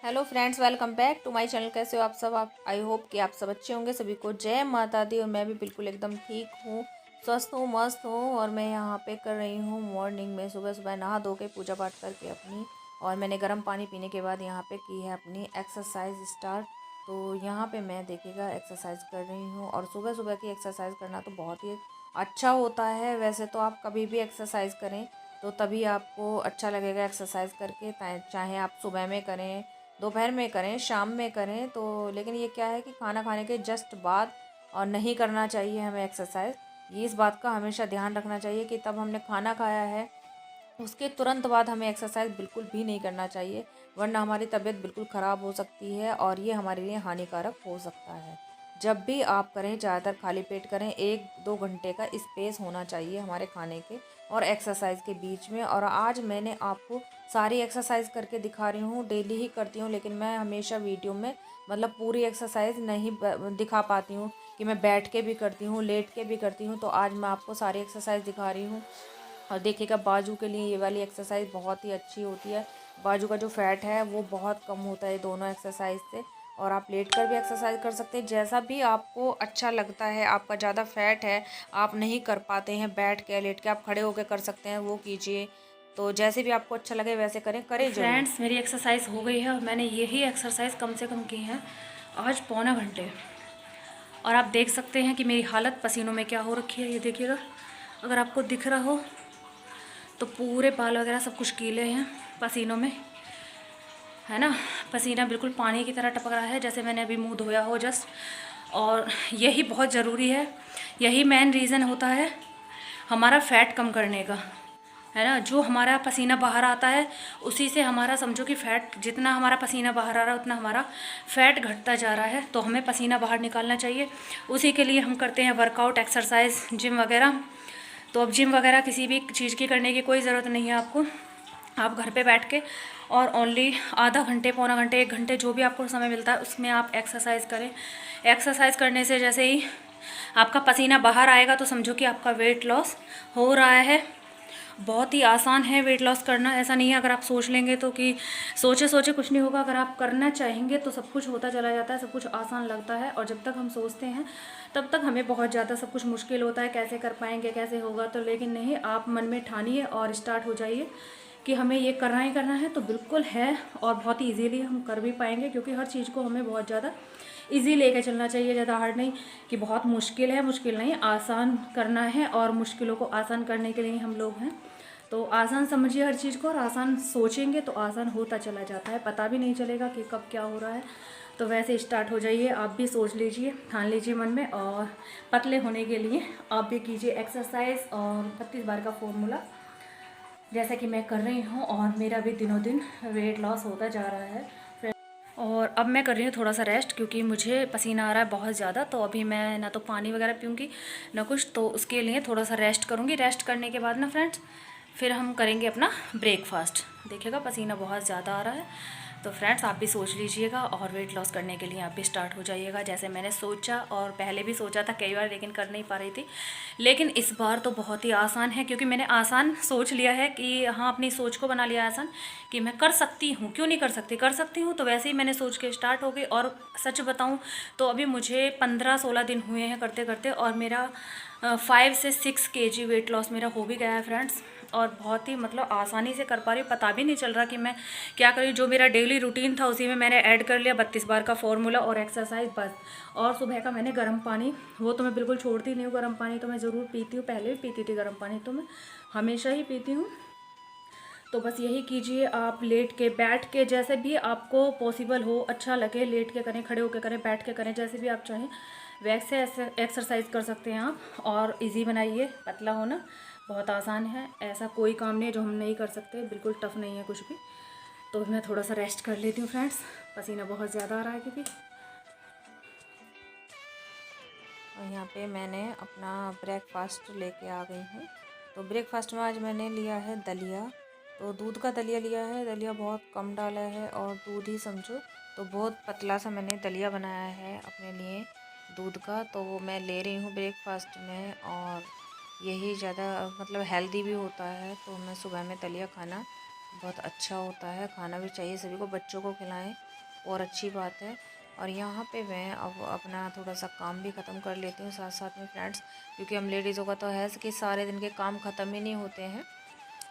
Hello friends, welcome back to my channel. कैसे हो आप सब? आप आई होप कि आप सब अच्छे होंगे। सभी को जय माता दी। और मैं भी बिल्कुल एकदम ठीक हूँ, स्वस्थ हूँ, मस्त हूँ। और मैं यहाँ पे कर रही हूँ मॉर्निंग में सुबह सुबह नहा धो के पूजा पाठ करके अपनी, और मैंने गर्म पानी पीने के बाद यहाँ पे की है अपनी एक्सरसाइज स्टार्ट। तो यहाँ पे मैं देखिएगा एक्सरसाइज कर रही हूँ। और सुबह सुबह की एक्सरसाइज करना तो बहुत ही अच्छा होता है। वैसे तो आप कभी भी एक्सरसाइज करें तो तभी आपको अच्छा लगेगा एक्सरसाइज करके, चाहे आप सुबह में करें, दोपहर में करें, शाम में करें। तो लेकिन ये क्या है कि खाना खाने के जस्ट बाद और नहीं करना चाहिए हमें एक्सरसाइज। ये इस बात का हमेशा ध्यान रखना चाहिए कि तब हमने खाना खाया है उसके तुरंत बाद हमें एक्सरसाइज बिल्कुल भी नहीं करना चाहिए, वरना हमारी तबीयत बिल्कुल ख़राब हो सकती है और ये हमारे लिए हानिकारक हो सकता है। जब भी आप करें ज़्यादातर खाली पेट करें। 1-2 घंटे का स्पेस होना चाहिए हमारे खाने के और एक्सरसाइज के बीच में। और आज मैंने आपको सारी एक्सरसाइज करके दिखा रही हूँ। डेली ही करती हूँ, लेकिन मैं हमेशा वीडियो में मतलब पूरी एक्सरसाइज नहीं दिखा पाती हूँ कि मैं बैठ के भी करती हूँ, लेट के भी करती हूँ। तो आज मैं आपको सारी एक्सरसाइज दिखा रही हूँ। और देखिएगा, बाजू के लिए ये वाली एक्सरसाइज बहुत ही अच्छी होती है। बाजू का जो फैट है वो बहुत कम होता है दोनों एक्सरसाइज से। और आप लेट कर भी एक्सरसाइज कर सकते हैं, जैसा भी आपको अच्छा लगता है। आपका ज़्यादा फैट है, आप नहीं कर पाते हैं बैठ के लेट के, आप खड़े होकर कर सकते हैं, वो कीजिए। तो जैसे भी आपको अच्छा लगे वैसे करें, करें जरूर। फ्रेंड्स, मेरी एक्सरसाइज हो गई है और मैंने यही एक्सरसाइज कम से कम की है आज पौना घंटे। और आप देख सकते हैं कि मेरी हालत पसीनों में क्या हो रखी है। ये देखिएगा, अगर आपको दिख रहा हो तो पूरे बाल वगैरह सब कुछ गीले हैं पसीनों में, है ना। पसीना बिल्कुल पानी की तरह टपक रहा है, जैसे मैंने अभी मुंह धोया हो जस्ट। और यही बहुत ज़रूरी है, यही मेन रीज़न होता है हमारा फ़ैट कम करने का, है ना। जो हमारा पसीना बाहर आता है उसी से हमारा, समझो कि फ़ैट, जितना हमारा पसीना बाहर आ रहा है उतना हमारा फ़ैट घटता जा रहा है। तो हमें पसीना बाहर निकालना चाहिए। उसी के लिए हम करते हैं वर्कआउट, एक्सरसाइज, जिम वगैरह। तो अब जिम वगैरह किसी भी चीज़ की करने की कोई ज़रूरत नहीं है आपको। आप घर पे बैठ के और ओनली आधा घंटे, पौना घंटे, 1 घंटे, जो भी आपको समय मिलता है उसमें आप एक्सरसाइज करें। एक्सरसाइज करने से जैसे ही आपका पसीना बाहर आएगा तो समझो कि आपका वेट लॉस हो रहा है। बहुत ही आसान है वेट लॉस करना। ऐसा नहीं है अगर आप सोच लेंगे तो कि सोचे सोचे कुछ नहीं होगा। अगर आप करना चाहेंगे तो सब कुछ होता चला जाता है, सब कुछ आसान लगता है। और जब तक हम सोचते हैं तब तक हमें बहुत ज़्यादा सब कुछ मुश्किल होता है, कैसे कर पाएंगे, कैसे होगा। तो लेकिन नहीं, आप मन में ठानिए और स्टार्ट हो जाइए कि हमें ये करना ही करना है, तो बिल्कुल है। और बहुत ही ईजीली हम कर भी पाएंगे, क्योंकि हर चीज़ को हमें बहुत ज़्यादा ईजी लेके चलना चाहिए, ज़्यादा हार्ड नहीं कि बहुत मुश्किल है। मुश्किल नहीं, आसान करना है। और मुश्किलों को आसान करने के लिए हम लोग हैं। तो आसान समझिए हर चीज़ को, और आसान सोचेंगे तो आसान होता चला जाता है, पता भी नहीं चलेगा कि कब क्या हो रहा है। तो वैसे स्टार्ट हो जाइए। आप भी सोच लीजिए, ठान लीजिए मन में। और पतले होने के लिए आप भी कीजिए एक्सरसाइज और 32 बार का फॉर्मूला, जैसा कि मैं कर रही हूँ। और मेरा भी दिनों दिन वेट लॉस होता जा रहा है। और अब मैं कर रही हूँ थोड़ा सा रेस्ट, क्योंकि मुझे पसीना आ रहा है बहुत ज़्यादा। तो अभी मैं ना तो पानी वगैरह पीऊँगी ना कुछ, तो उसके लिए थोड़ा सा रेस्ट करूँगी। रेस्ट करने के बाद ना फ्रेंड्स, फिर हम करेंगे अपना ब्रेकफास्ट। देखिएगा, पसीना बहुत ज़्यादा आ रहा है। तो फ्रेंड्स, आप भी सोच लीजिएगा और वेट लॉस करने के लिए आप भी स्टार्ट हो जाइएगा, जैसे मैंने सोचा। और पहले भी सोचा था कई बार, लेकिन कर नहीं पा रही थी। लेकिन इस बार तो बहुत ही आसान है, क्योंकि मैंने आसान सोच लिया है कि हाँ, अपनी सोच को बना लिया आसान कि मैं कर सकती हूँ, क्यों नहीं कर सकती, कर सकती हूँ। तो वैसे ही मैंने सोच के स्टार्ट हो गई। और सच बताऊँ तो अभी मुझे 15-16 दिन हुए हैं करते करते, और मेरा 5 से 6 kg वेट लॉस मेरा हो भी गया है फ्रेंड्स। और बहुत ही मतलब आसानी से कर पा रही हूँ, पता भी नहीं चल रहा कि मैं क्या करी। जो मेरा डेली रूटीन था उसी में मैंने ऐड कर लिया 32 बार का फॉर्मूला और एक्सरसाइज बस। और सुबह का मैंने गर्म पानी, वो तो मैं बिल्कुल छोड़ती नहीं हूँ। गर्म पानी तो मैं ज़रूर पीती हूँ, पहले भी पीती थी गर्म पानी, तो मैं हमेशा ही पीती हूँ। तो बस यही कीजिए आप, लेट के, बैठ के, जैसे भी आपको पॉसिबल हो, अच्छा लगे, लेट के करें, खड़े होकर करें, बैठ के करें, जैसे भी आप चाहें वैसे एक्सरसाइज कर सकते हैं आप। और इजी बनाइए। पतला होना बहुत आसान है, ऐसा कोई काम नहीं है जो हम नहीं कर सकते, बिल्कुल टफ नहीं है कुछ भी। तो मैं थोड़ा सा रेस्ट कर लेती हूँ फ्रेंड्स, पसीना बहुत ज़्यादा आ रहा है क्योंकि। और यहाँ पे मैंने अपना ब्रेकफास्ट लेके आ गई हूँ। तो ब्रेकफास्ट में आज मैंने लिया है दलिया। तो दूध का दलिया लिया है, दलिया बहुत कम डाला है और दूध ही समझो। तो बहुत पतला सा मैंने दलिया बनाया है अपने लिए दूध का। तो वो मैं ले रही हूँ ब्रेकफास्ट में। और यही ज़्यादा मतलब हेल्दी भी होता है। तो मैं सुबह में दलिया खाना बहुत अच्छा होता है, खाना भी चाहिए सभी को, बच्चों को खिलाएं। और अच्छी बात है। और यहाँ पे मैं अब अपना थोड़ा सा काम भी ख़त्म कर लेती हूँ साथ साथ में फ्रेंड्स, क्योंकि हम लेडीज़ों का तो है कि सारे दिन के काम ख़त्म ही नहीं होते हैं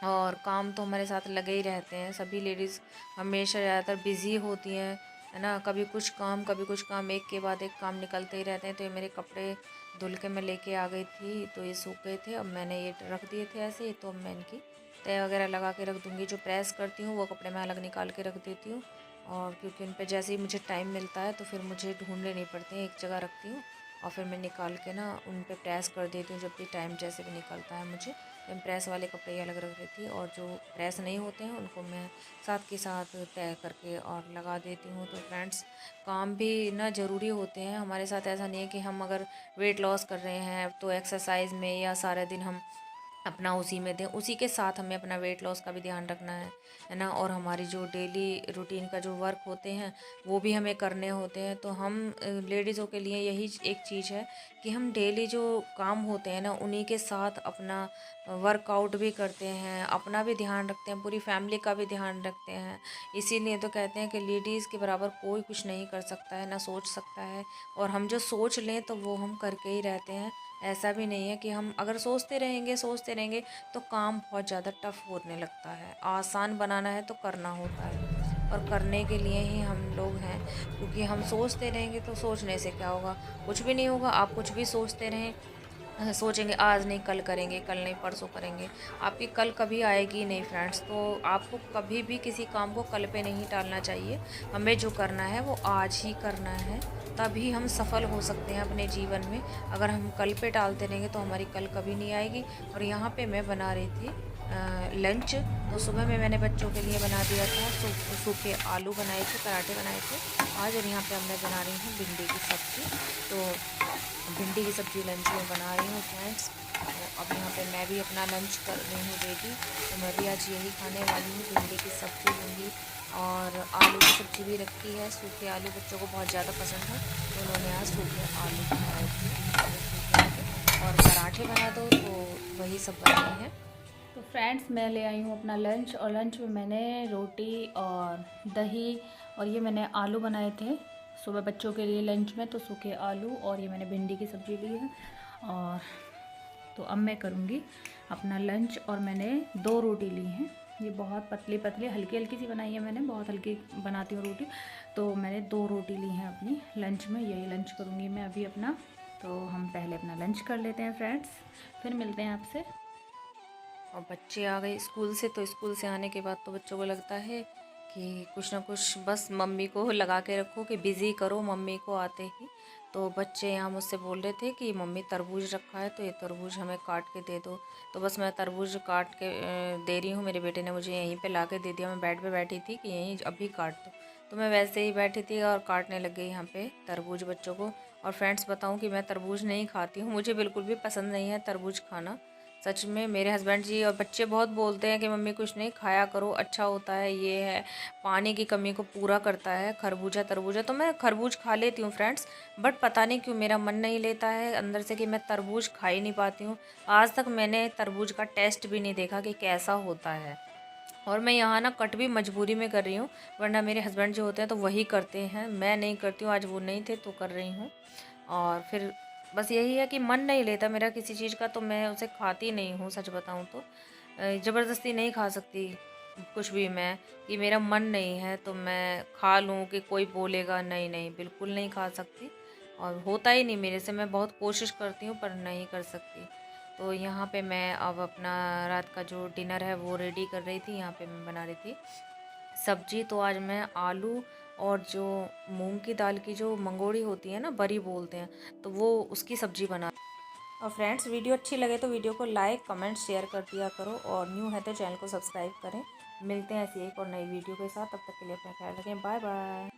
और काम तो हमारे साथ लगे ही रहते हैं। सभी लेडीज़ हमेशा ज़्यादातर बिज़ी होती हैं, है ना। कभी कुछ काम, एक के बाद एक काम निकलते ही रहते हैं। तो ये मेरे कपड़े धुल के मैं लेके आ गई थी, तो ये सूख गए थे। अब मैंने ये रख दिए थे ऐसे ही, तो अब मैं इनकी तय वगैरह लगा के रख दूँगी। जो प्रेस करती हूँ वो कपड़े मैं अलग निकाल के रख देती हूँ, और क्योंकि उन पे जैसे ही मुझे टाइम मिलता है तो फिर मुझे ढूंढने नहीं पड़ते हैं, एक जगह रखती हूँ और फिर मैं निकाल के ना उन पे प्रेस कर देती हूँ जब भी टाइम जैसे भी निकलता है मुझे। मैं प्रेस वाले कपड़े अलग रख देती हूँ और जो प्रेस नहीं होते हैं उनको मैं साथ के साथ तय करके और लगा देती हूँ। तो फ्रेंड्स, काम भी ना ज़रूरी होते हैं हमारे साथ। ऐसा नहीं है कि हम अगर वेट लॉस कर रहे हैं तो एक्सरसाइज में या सारे दिन हम अपना उसी में दें, उसी के साथ हमें अपना वेट लॉस का भी ध्यान रखना है ना। और हमारी जो डेली रूटीन का जो वर्क होते हैं वो भी हमें करने होते हैं। तो हम लेडीज़ों के लिए यही एक चीज़ है कि हम डेली जो काम होते हैं ना उन्हीं के साथ अपना वर्कआउट भी करते हैं, अपना भी ध्यान रखते हैं, पूरी फैमिली का भी ध्यान रखते हैं। इसीलिए तो कहते हैं कि लेडीज़ के बराबर कोई कुछ नहीं कर सकता है, ना सोच सकता है। और हम जो सोच लें तो वो हम करके ही रहते हैं। ऐसा भी नहीं है कि हम अगर सोचते रहेंगे तो काम बहुत ज़्यादा टफ होने लगता है। आसान बनाना है तो करना होता है, और करने के लिए ही हम लोग हैं। क्योंकि हम सोचते रहेंगे तो सोचने से क्या होगा, कुछ भी नहीं होगा। आप कुछ भी सोचते रहें, सोचेंगे आज नहीं कल करेंगे, कल नहीं परसों करेंगे, आपकी कल कभी आएगी नहीं फ्रेंड्स। तो आपको कभी भी किसी काम को कल पे नहीं टालना चाहिए। हमें जो करना है वो आज ही करना है, तभी हम सफल हो सकते हैं अपने जीवन में। अगर हम कल पे टालते रहेंगे तो हमारी कल कभी नहीं आएगी। और यहाँ पे मैं बना रही थी लंच। तो सुबह में मैंने बच्चों के लिए बना दिया था, सूखे आलू बनाए थे, पराठे बनाए थे आज। और यहाँ पे अब मैं बना रही हूँ भिंडी की सब्ज़ी। तो भिंडी की सब्ज़ी लंच में बना रही हूँ फ्रेंड्स। तो अब यहाँ पे मैं भी अपना लंच कर रही हूँ रेडी। तो मैं भी आज यही खाने वाली हूँ, भिंडी की सब्ज़ी लूँगी और आलू की सब्ज़ी भी रखी है। सूखे आलू बच्चों को बहुत ज़्यादा पसंद है, तो उन्होंने आज सूखे आलू बनाए थे। और पराठे बना दो, तो वही सब बनाए हैं। तो फ्रेंड्स, मैं ले आई हूँ अपना लंच, और लंच में मैंने रोटी और दही और ये मैंने आलू बनाए थे सुबह बच्चों के लिए लंच में। तो सूखे आलू और ये मैंने भिंडी की सब्ज़ी ली है। और तो अब मैं करूँगी अपना लंच, और मैंने 2 रोटी ली हैं। ये बहुत पतली पतली हल्की हल्की सी बनाई है मैंने, बहुत हल्की बनाती हूँ रोटी। तो मैंने 2 रोटी ली हैं अपनी लंच में, यही लंच करूँगी मैं अभी अपना। तो हम पहले अपना लंच कर लेते हैं फ्रेंड्स, फिर मिलते हैं आपसे। और बच्चे आ गए स्कूल से, तो स्कूल से आने के बाद तो बच्चों को लगता है कि कुछ ना कुछ बस मम्मी को लगा के रखो, कि बिज़ी करो मम्मी को आते ही। तो बच्चे यहाँ मुझसे बोल रहे थे कि मम्मी तरबूज रखा है तो ये तरबूज हमें काट के दे दो। तो बस मैं तरबूज काट के दे रही हूँ। मेरे बेटे ने मुझे यहीं पे ला के दे दिया। मैं बेड पे बैठी थी कि यहीं अभी काट दो, तो मैं वैसे ही बैठी थी और काटने लग गई यहाँ पे तरबूज बच्चों को। और फ्रेंड्स बताऊँ कि मैं तरबूज नहीं खाती हूँ, मुझे बिल्कुल भी पसंद नहीं है तरबूज खाना। सच में मेरे हस्बैंड जी और बच्चे बहुत बोलते हैं कि मम्मी कुछ नहीं खाया करो, अच्छा होता है, ये है पानी की कमी को पूरा करता है खरबूजा तरबूजा। तो मैं खरबूज खा लेती हूँ फ्रेंड्स, बट पता नहीं क्यों मेरा मन नहीं लेता है अंदर से कि मैं तरबूज खा ही नहीं पाती हूँ। आज तक मैंने तरबूज का टेस्ट भी नहीं देखा कि कैसा होता है। और मैं यहाँ ना कट भी मजबूरी में कर रही हूँ, वरना मेरे हस्बैंड जो होते हैं तो वही करते हैं, मैं नहीं करती हूँ। आज वो नहीं थे तो कर रही हूँ। और फिर बस यही है कि मन नहीं लेता मेरा किसी चीज़ का, तो मैं उसे खाती नहीं हूँ। सच बताऊँ तो ज़बरदस्ती नहीं खा सकती कुछ भी मैं, कि मेरा मन नहीं है तो मैं खा लूँ कि कोई बोलेगा, नहीं नहीं बिल्कुल नहीं खा सकती। और होता ही नहीं मेरे से, मैं बहुत कोशिश करती हूँ पर नहीं कर सकती। तो यहाँ पे मैं अब अपना रात का जो डिनर है वो रेडी कर रही थी। यहाँ पे मैं बना रही थी सब्जी। तो आज मैं आलू और जो मूंग की दाल की जो मंगोड़ी होती है ना, बरी बोलते हैं, तो वो उसकी सब्जी बना। और फ्रेंड्स, वीडियो अच्छी लगे तो वीडियो को लाइक कमेंट शेयर कर दिया करो, और न्यू है तो चैनल को सब्सक्राइब करें। मिलते हैं ऐसी एक और नई वीडियो के साथ, तब तक के लिए अपना ख्याल रखें। Bye bye.